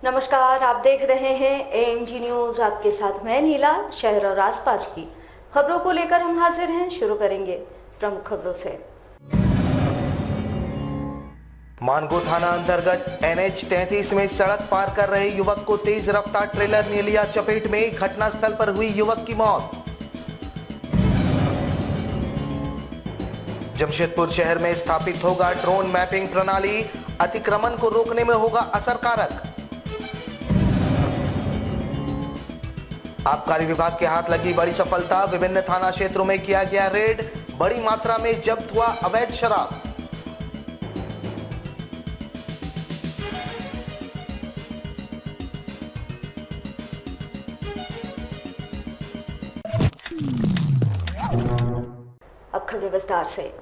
नमस्कार, आप देख रहे हैं एएनजी न्यूज। आपके साथ मैं नीला। शहर और आसपास की खबरों को लेकर हम हाजिर हैं। शुरू करेंगे प्रमुख खबरों से। मानगो थाना अंतर्गत NH 33 में सड़क पार कर रहे युवक को तेज रफ्तार ट्रेलर ने लिया चपेट में। घटनास्थल पर हुई युवक की मौत। जमशेदपुर शहर में स्थापित होगा ड्रोन मैपिंग प्रणाली, अतिक्रमण को रोकने में होगा असरकारक। आबकारी विभाग के हाथ लगी बड़ी सफलता, विभिन्न थाना क्षेत्रों में किया गया रेड, बड़ी मात्रा में जब्त हुआ अवैध शराब। अब खबरें विस्तार से।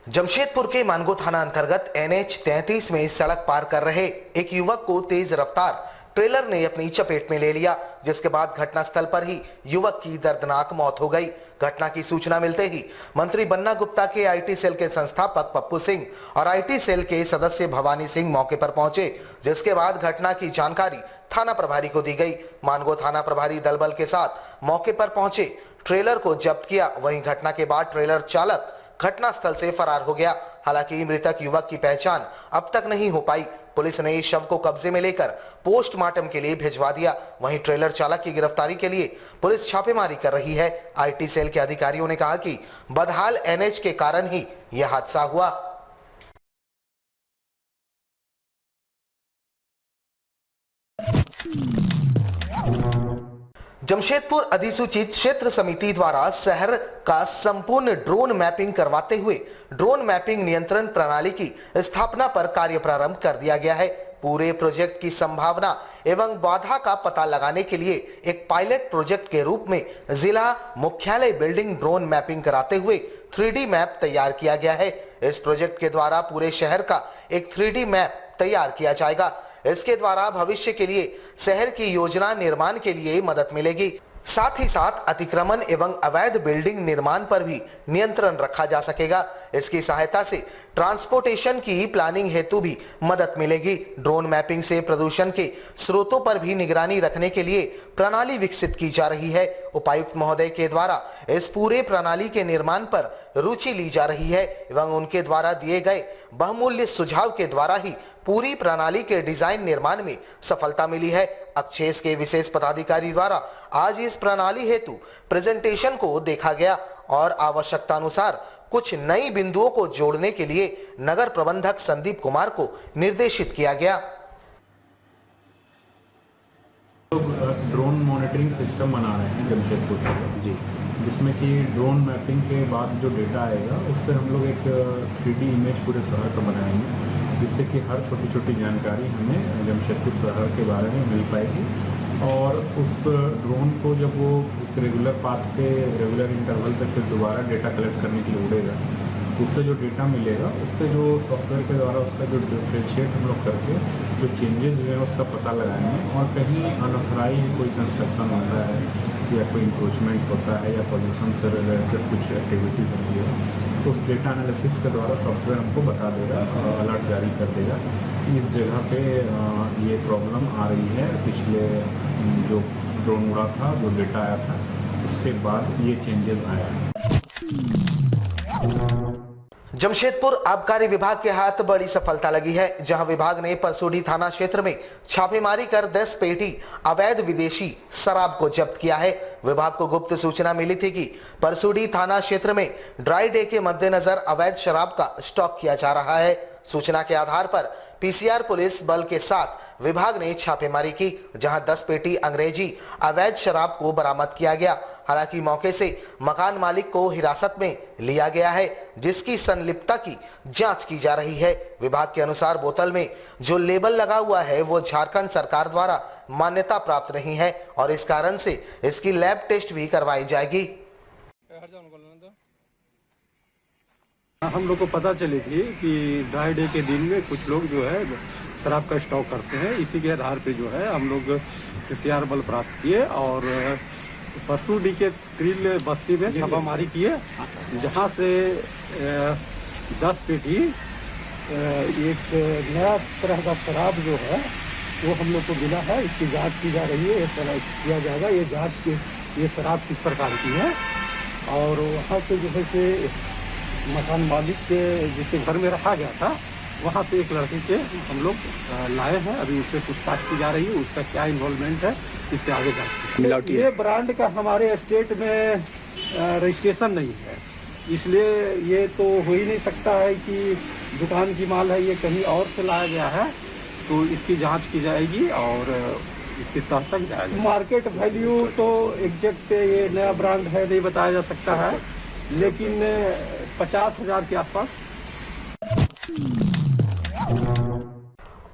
जमशेदपुर के मानगो थाना अंतर्गत NH 33 में सड़क पार कर रहे एक युवक को तेज रफ्तार ट्रेलर ने अपनी चपेट में ले लिया, जिसके बाद घटनास्थल पर ही युवक की दर्दनाक मौत हो गई। घटना की सूचना मिलते ही मंत्री बन्ना गुप्ता के IT सेल के संस्थापक पप्पू सिंह और IT सेल के सदस्य भवानी सिंह मौके पर पहुंचे, जिसके बाद घटना की जानकारी थाना प्रभारी को दी गई। मानगो थाना प्रभारी दलबल के साथ मौके पर पहुंचे, ट्रेलर को जब्त किया। वहीं घटना के बाद ट्रेलर चालक घटनास्थल से फरार हो गया। हालांकि मृतक युवक की पहचान अब तक नहीं हो पाई। पुलिस ने इस शव को कब्जे में लेकर पोस्टमार्टम के लिए भिजवा दिया। वहीं ट्रेलर चालक की गिरफ्तारी के लिए पुलिस छापेमारी कर रही है। IT सेल के अधिकारियों ने कहा कि बदहाल NH के कारण ही यह हादसा हुआ। जमशेदपुर अधिसूचित क्षेत्र समिति द्वारा शहर का संपूर्ण ड्रोन मैपिंग करवाते हुए ड्रोन मैपिंग नियंत्रण प्रणाली की स्थापना पर कार्य प्रारंभ कर दिया गया है। पूरे प्रोजेक्ट की संभावना एवं बाधा का पता लगाने के लिए एक पायलट प्रोजेक्ट के रूप में जिला मुख्यालय बिल्डिंग ड्रोन मैपिंग कराते हुए 3D मैप तैयार किया गया है। इस प्रोजेक्ट के द्वारा पूरे शहर का एक 3D मैप तैयार किया जाएगा। इसके द्वारा भविष्य के लिए शहर की योजना निर्माण के लिए मदद मिलेगी। साथ ही साथ अतिक्रमण एवं अवैध बिल्डिंग निर्माण पर भी नियंत्रण रखा जा सकेगा। इसकी सहायता से ट्रांसपोर्टेशन की प्लानिंग हेतु भी मदद मिलेगी। ड्रोन मैपिंग से प्रदूषण के स्रोतों पर भी निगरानी रखने के लिए प्रणाली विकसित की जा रही है। उपायुक्त महोदय के द्वारा इस पूरे प्रणाली के निर्माण पर रुचि ली जा रही है एवं उनके द्वारा दिए गए बहुमूल्य सुझाव के द्वारा ही पूरी प्रणाली के डिजाइन निर्माण में सफलता मिली है। अक्षेस के विशेष पदाधिकारी द्वारा आज इस प्रणाली हेतु प्रेजेंटेशन को देखा गया और आवश्यकता अनुसार कुछ नई बिंदुओं को जोड़ने के लिए नगर प्रबंधक संदीप कुमार को निर्देशित किया गया। ड्रोन मॉनिटरिंग सिस्टम बना रहे हैं जमशेदपुर जी, जिसमें कि ड्रोन मैपिंग के बाद जो डेटा आएगा उससे हम लोग एक 3D इमेज पूरे शहर का बनाएंगे, जिससे कि हर छोटी छोटी जानकारी हमें जमशेदपुर शहर के बारे में मिल पाएगी। और उस ड्रोन को जब वो एक रेगुलर पाथ पे रेगुलर इंटरवल पे फिर दोबारा डेटा कलेक्ट करने के लिए उड़ेगा, उससे जो डेटा मिलेगा उससे जो सॉफ्टवेयर के द्वारा उसका जो डिफरेंशिएट हम लोग करके जो चेंजेस हुए हैं उसका पता लगाएंगे। और कहीं अनऑथराइज कोई कंस्ट्रक्शन होता है या कोई इंक्रोचमेंट होता है या पॉल्यूशन से रिलेटेड कुछ एक्टिविटी होती है, तो उस डेटा एनालिसिस के द्वारा सॉफ्टवेयर हमको बता देगा, अलर्ट जारी कर देगा कि इस जगह पे ये प्रॉब्लम आ रही है। पिछले जो ड्रोन उड़ा था, जो डेटा आया था, उसके बाद ये चेंजेस आया है। जमशेदपुर आबकारी विभाग के हाथ बड़ी सफलता लगी है, जहां विभाग ने परसुडी थाना क्षेत्र में छापेमारी कर 10 पेटी अवैध विदेशी शराब को जब्त किया है। विभाग को गुप्त सूचना मिली थी कि परसुडी थाना क्षेत्र में ड्राई डे के मद्देनजर अवैध शराब का स्टॉक किया जा रहा है। सूचना के आधार पर PCR पुलिस बल के साथ विभाग ने छापेमारी की, जहां 10 पेटी अंग्रेजी अवैध शराब को बरामद किया गया। हालांकि मौके से मकान मालिक को हिरासत में लिया गया है, जिसकी संलिप्तता की जांच की जा रही है। विभाग के अनुसार बोतल में जो लेबल लगा हुआ है वो झारखंड सरकार द्वारा मान्यता प्राप्त नहीं है और इस कारण से इसकी लैब टेस्ट भी करवाई जाएगी। हम लोग को पता चली थी कि ड्राई डे के दिन में कुछ लोग जो है शराब का स्टॉक करते हैं। इसी के आधार पे जो है हम लोग CCR बल प्राप्त किए और परसुडी के त्रिल बस्ती में छापामारी किए, जहां से 10 पेटी एक नया तरह का शराब जो है वो हम लोग को मिला है। इसकी जांच की जा रही है, ये शराब किया जाएगा। ये जांच ये शराब किस प्रकार की है, और वहाँ से जो है से मकान मालिक के जिसके घर में रखा गया था वहाँ से एक लड़के के हम लोग लाए हैं। अभी उससे पूछताछ की जा रही है, उसका क्या इन्वॉल्वमेंट है, इससे आगे जाते। ये ब्रांड का हमारे स्टेट में रजिस्ट्रेशन नहीं है, इसलिए ये तो हो ही नहीं सकता है कि दुकान की माल है, ये कहीं और से लाया गया है। तो इसकी जांच की जाएगी और इसकी तह तक जाएगी। मार्केट वैल्यू तो एग्जैक्ट ये नया ब्रांड है नहीं बताया जा सकता है, लेकिन 50,000 के आसपास।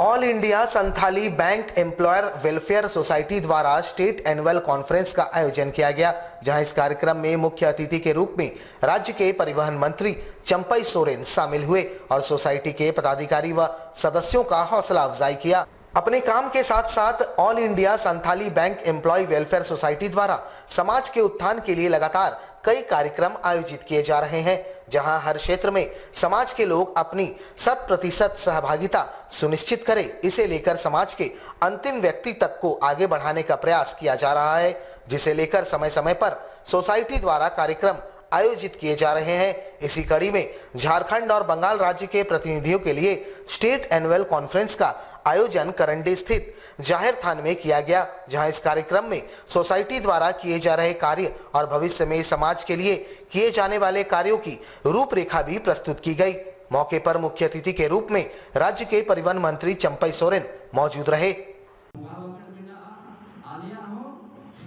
All India Santhali bank employer welfare society द्वारा स्टेट एनुअल कॉन्फ्रेंस का आयोजन किया गया, जहां इस कार्यक्रम में मुख्य अतिथि के रूप में राज्य के परिवहन मंत्री चंपई सोरेन शामिल हुए और सोसाइटी के पदाधिकारी व सदस्यों का हौसला अफजाई किया। अपने काम के साथ साथ all India Santhali bank employee welfare society द्वारा समाज के उत्थान के लिए लगातार कई कार्यक्रम आयोजित किए जा रहे हैं, जहां हर क्षेत्र में समाज के लोग अपनी 100% सहभागिता सुनिश्चित करें। इसे लेकर समाज के अंतिम व्यक्ति तक को आगे बढ़ाने का प्रयास किया जा रहा है, जिसे लेकर समय समय पर सोसाइटी द्वारा कार्यक्रम आयोजित किए जा रहे हैं। इसी कड़ी में झारखंड और बंगाल राज्य के प्रतिनिधियों के लिए स्टेट एनुअल कॉन्फ्रेंस का आयोजन करंडी स्थित जाहिर थान में किया गया, जहां इस कार्यक्रम में सोसाइटी द्वारा किए जा रहे कार्य और भविष्य में समाज के लिए किए जाने वाले कार्यों की रूपरेखा भी प्रस्तुत की गई। मौके पर मुख्य अतिथि के रूप में राज्य के परिवहन मंत्री चंपई सोरेन मौजूद रहे।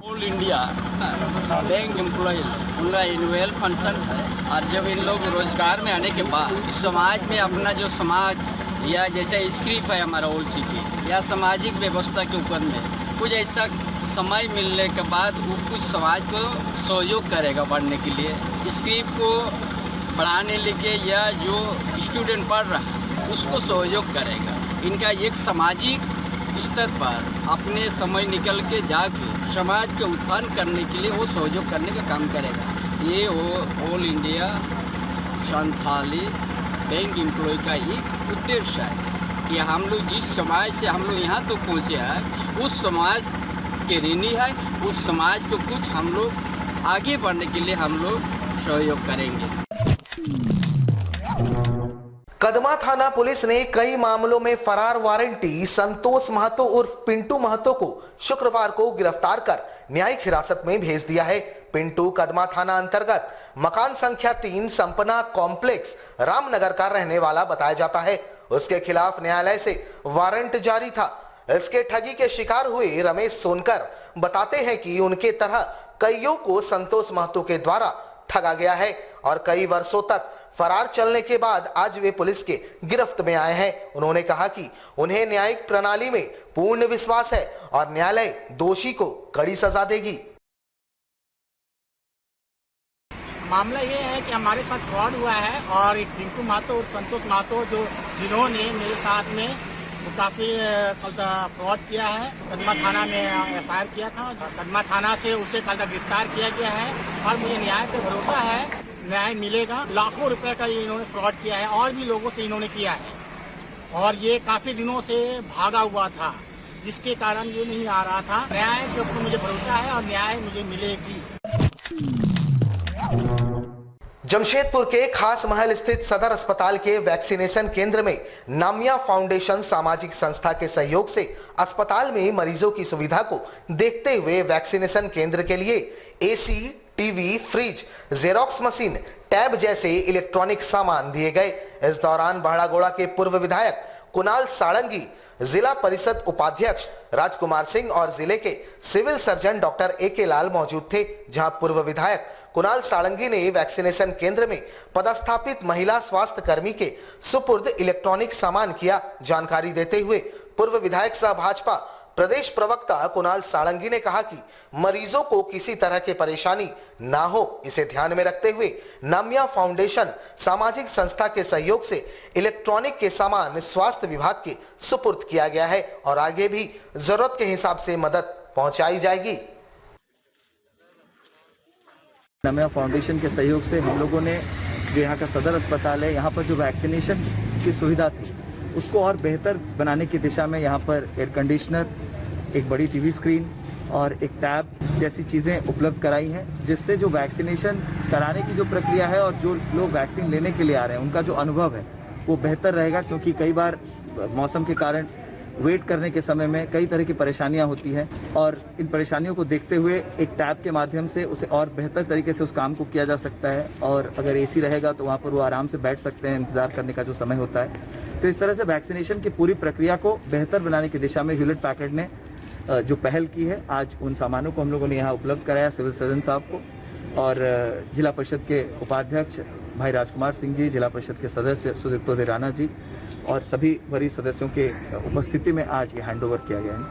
ऑल इंडिया बैंक एम्प्लॉय उनका एनुअल फंक्शन है, और जब इन लोग रोजगार में आने के बाद समाज में अपना जो समाज या जैसे स्क्रिप्ट है हमारा ओल्ड सिटी या सामाजिक व्यवस्था के ऊपर में कुछ ऐसा समय मिलने के बाद वो कुछ समाज को सहयोग करेगा बढ़ने के लिए, स्क्रिप्ट को बढ़ाने लेके या जो स्टूडेंट पढ़ रहा है उसको सहयोग करेगा। इनका एक सामाजिक स्तर पर अपने समय निकल के जाके समाज के उत्थान करने के लिए वो सहयोग करने का काम करेगा। ये all India Santhali bank employee का एक उद्देश्य है कि हम लोग जिस समाज से हम लोग यहाँ तो पहुँचे हैं उस समाज के ऋणी है, उस समाज को कुछ हम लोग आगे बढ़ने के लिए हम लोग सहयोग करेंगे। कदमा थाना पुलिस ने कई मामलों में फरार वारंटी संतोष महतो उर्फ पिंटू महतो को शुक्रवार को गिरफ्तार कर न्यायिक हिरासत में भेज दिया है। पिंटू कदमा थाना अंतर्गत मकान संख्या 3 संपना कॉम्प्लेक्स रामनगर का रहने वाला बताया जाता है। उसके खिलाफ न्यायालय से वारंट जारी था। इसके ठगी के शिकार हुए रमेश सोनकर बताते हैं कि उनके तरह कईयों को संतोष महतो के द्वारा ठगा गया है और कई वर्षों तक फरार चलने के बाद आज वे पुलिस के गिरफ्त में आए हैं। उन्होंने कहा कि उन्हें न्यायिक प्रणाली में पूर्ण विश्वास है और न्यायालय दोषी को कड़ी सजा देगी। मामला ये है कि हमारे साथ फ्रॉड हुआ है और एक पिंटू महतो और संतोष महतो जिन्होंने मेरे साथ में काफ़ी फ्रॉड किया है। कदमा थाना में एफआईआर किया था, कदमा थाना से उसे कल गिरफ्तार किया गया है और मुझे न्याय पे भरोसा है, न्याय मिलेगा। लाखों रुपए का इन्होंने फ्रॉड किया है और भी लोगों से इन्होंने किया है और ये काफ़ी दिनों से भागा हुआ था, जिसके कारण ये नहीं आ रहा था। न्याय के ऊपर मुझे भरोसा है और न्याय मुझे मिलेगी। जमशेदपुर के खास महल स्थित सदर अस्पताल के वैक्सीनेशन केंद्र में नामिया फाउंडेशन सामाजिक संस्था के सहयोग से अस्पताल में मरीजों की सुविधा को देखते हुए वैक्सीनेशन केंद्र के लिए AC, TV, fridge, xerox machine, tab जैसे इलेक्ट्रॉनिक सामान दिए गए। इस दौरान बहड़ागोड़ा के पूर्व विधायक कुणाल साळंगी, जिला परिषद उपाध्यक्ष राजकुमार सिंह और जिले के सिविल सर्जन डॉक्टर ए.के. लाल मौजूद थे, जहां पूर्व विधायक कुणाल साळंगी ने वैक्सीनेशन केंद्र में पदस्थापित महिला स्वास्थ्य कर्मी के सुपुर्द इलेक्ट्रॉनिक सामान किया। जानकारी देते हुए पूर्व विधायक सह भाजपा प्रदेश प्रवक्ता कुणाल साळंगी ने कहा कि मरीजों को किसी तरह की परेशानी ना हो, इसे ध्यान में रखते हुए नामिया फाउंडेशन सामाजिक संस्था के सहयोग से इलेक्ट्रॉनिक के सामान स्वास्थ्य विभाग के सुपुर्द किया गया है और आगे भी जरूरत के हिसाब से मदद पहुंचाई जाएगी। नामिया फाउंडेशन के सहयोग से हम लोगों ने जो यहाँ का सदर अस्पताल है, यहाँ पर जो वैक्सीनेशन की सुविधा थी उसको और बेहतर बनाने की दिशा में यहाँ पर एयर कंडीशनर, एक बड़ी टीवी स्क्रीन और एक टैब जैसी चीज़ें उपलब्ध कराई हैं, जिससे जो वैक्सीनेशन कराने की जो प्रक्रिया है और जो लोग वैक्सीन लेने के लिए आ रहे हैं उनका जो अनुभव है वो बेहतर रहेगा, क्योंकि कई बार मौसम के कारण वेट करने के समय में कई तरह की परेशानियां होती हैं और इन परेशानियों को देखते हुए एक टैब के माध्यम से उसे और बेहतर तरीके से उस काम को किया जा सकता है। और अगर एसी रहेगा तो वहाँ पर वो आराम से बैठ सकते हैं, इंतजार करने का जो समय होता है। तो इस तरह से वैक्सीनेशन की पूरी प्रक्रिया को बेहतर बनाने की दिशा में ह्यूलेट पैकर्ड ने जो पहल की है, आज उन सामानों को हम लोगों ने यहाँ उपलब्ध कराया सिविल सर्जन साहब को और जिला परिषद के उपाध्यक्ष भाई राजकुमार सिंह जी, जिला परिषद के सदस्य सुदीप्तो राणा जी और सभी वरिष्ठ सदस्यों के उपस्थिति में आज ये हैंडओवर किया गया है।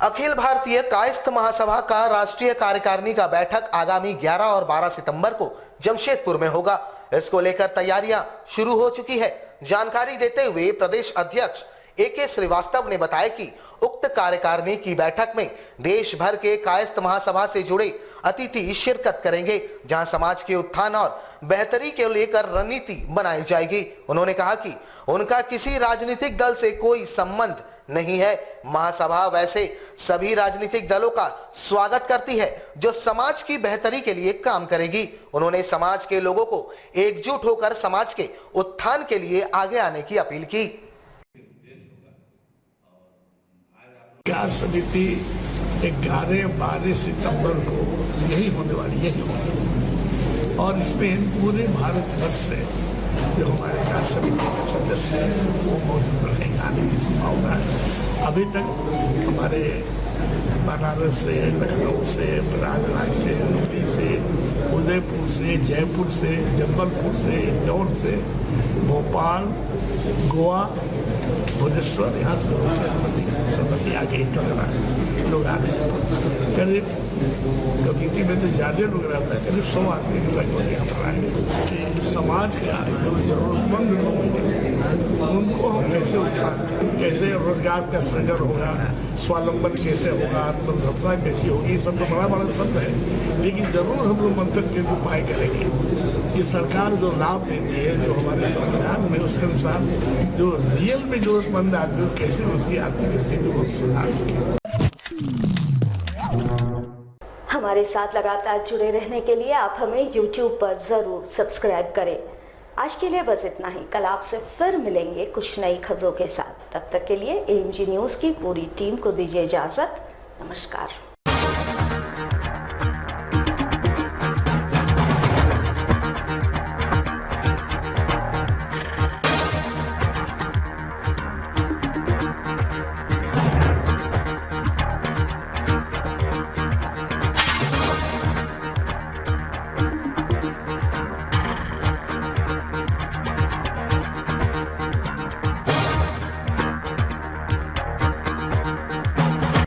अखिल भारतीय कायस्थ महासभा का राष्ट्रीय कार्यकारिणी का बैठक आगामी 11 और 12 सितंबर को जमशेदपुर में होगा। इसको लेकर तैयारियां शुरू हो चुकी है। जानकारी देते हुए प्रदेश अध्यक्ष AK श्रीवास्तव ने बताया कि उक्त कार्यकारिणी की बैठक में देश भर के कायस्थ महासभा से जुड़े अतिथि शिरकत करेंगे, जहां समाज के उत्थान और बेहतरी के लेकर रणनीति बनाई जाएगी। उन्होंने कहा कि उनका किसी राजनीतिक दल से कोई संबंध नहीं है। महासभा वैसे सभी राजनीतिक दलों का स्वागत करती है जो समाज की बेहतरी के लिए काम करेगी। उन्होंने समाज के लोगों को एकजुट होकर समाज के उत्थान के लिए आगे आने की अपील की। कार्य समिति 11-12 सितंबर को यही होने वाली और इसमें पूरे भारत वर्ष से जो हमारे कार्य समिति के सदस्य हैं वो मौजूद रहेंगे, आने की संभावना है। अभी तक हमारे बनारस से, लखनऊ से, प्रयागराज से, दिल्ली से, उदयपुर से, जयपुर से, जबलपुर से, इंदौर से, भोपाल, गोवा, भुवनेश्वर, यहाँ से आगे लोग आ रहे हैं। करीब कमेटी में तो ज़्यादा लोग रहता है, करीब 100 आदमी के लगभग यहाँ पर आएंगे। समाज का जो जरूरतमंद लोग हैं उनको हम कैसे उठाएं, कैसे रोजगार का सृजन होगा, स्वावलंबन कैसे होगा, आत्मनिर्भरता कैसी होगी, सब तो बड़ा बड़ा शब्द है। लेकिन जरूर हम लोग मंथन के उपाय करेंगे कि सरकार जो लाभ देती है जो हमारे संविधान में, उसके अनुसार जो रियल में जरूरतमंद आदमी कैसे उसकी आर्थिक स्थिति को सुधार सके। हमारे साथ लगातार जुड़े रहने के लिए आप हमें YouTube पर जरूर सब्सक्राइब करें। आज के लिए बस इतना ही। कल आपसे फिर मिलेंगे कुछ नई खबरों के साथ। तब तक के लिए AMG न्यूज़ की पूरी टीम को दीजिए इजाजत। नमस्कार।